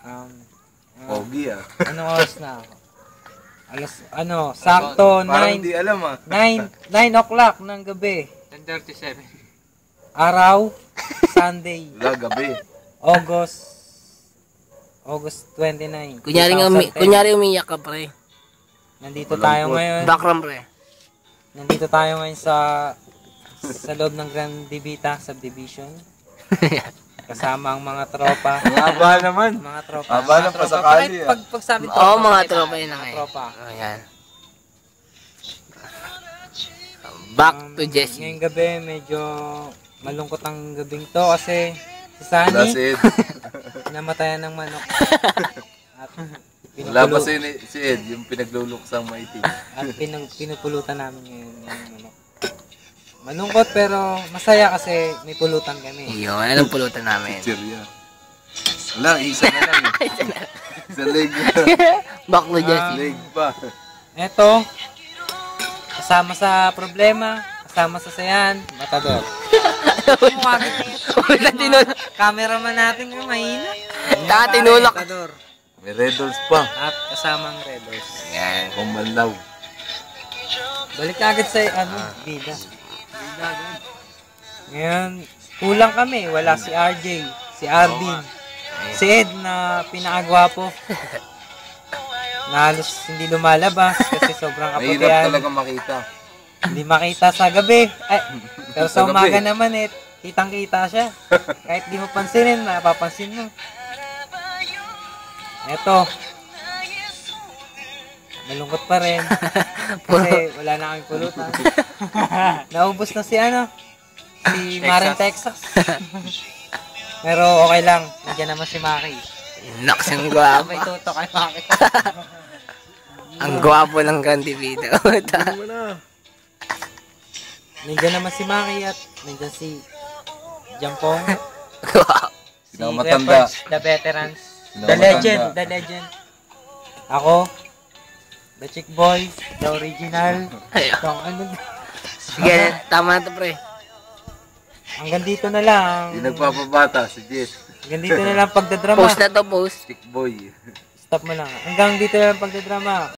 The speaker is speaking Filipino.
Um, Pogi ah. Anong oras na ako? Sakto, Parang 9 di alam ah. o'clock ng gabi. 10:37. Araw, Sunday, Wala, gabi. August 29. Kunyari umiyak ka, pre. Nandito tayo ngayon. Background, pre. Nandito tayo ngayon sa loob ng Grand Divita Subdivision. Kasama ang mga tropa. Haba naman. Mga tropa. Haba ng pasakali ah. Pag sabi tropa. Oo, mga tropa yun na mga ngayon. tropa. Ayan. Back to Jesse. Ngayong gabi, medyo malungkot ang gabing to kasi si Wala Sunny, si Ed. namatayan ng manok. At Wala pa si Ed, yung pinagluluksang maitim. At pinupulutan namin ngayon yung manok. Malungkot pero masaya kasi may pulutan kami. Yun, anong pulutan namin? Chicheria. Wala, isa na lang eh. Sa leg. Back to Jesse. Leg pa. Eto, kasama sa problema, kasama sa sayan, matador. Cameraman natin yung mahina. Tinulak. Matador. May Red Dolls pa. At kasama ang Red Horse. Yan. Pumanlaw. Balik na agad sa bida. Ngayon, kulang kami. Wala si RJ, si Arvin, si Ed na pinakagwapo. Na halos hindi lumalabas kasi sobrang Mahirap kaputihan. talaga makita. Hindi makita sa gabi. Ay, pero sa Sa umaga gabi. naman kitang-kita siya. Kahit di mo pansinin, mapapansin mo. Eto. Malungkot pa rin. Kasi wala na kaming pulutan. Naubos na si Marin Texas. Pero okay lang. Nandiyan naman si Maki. Naks, ang gwapo. May tuto kay Maki. Ang gwapo ng Grande Vito. Nandiyan naman si Maki at nandiyan si Jampong. Si Pinakamatanda. Weapons, the veterans. The Pinakamatanda. legend. Ako, the chick boy, the original. Sige, tama na to, pre. Hanggang dito na lang. Hindi nagpapabata si Jess. Hanggang dito na lang pagdadrama. Post na to, post. Stick boy. Stop mo lang. Hanggang dito na lang pagdadrama.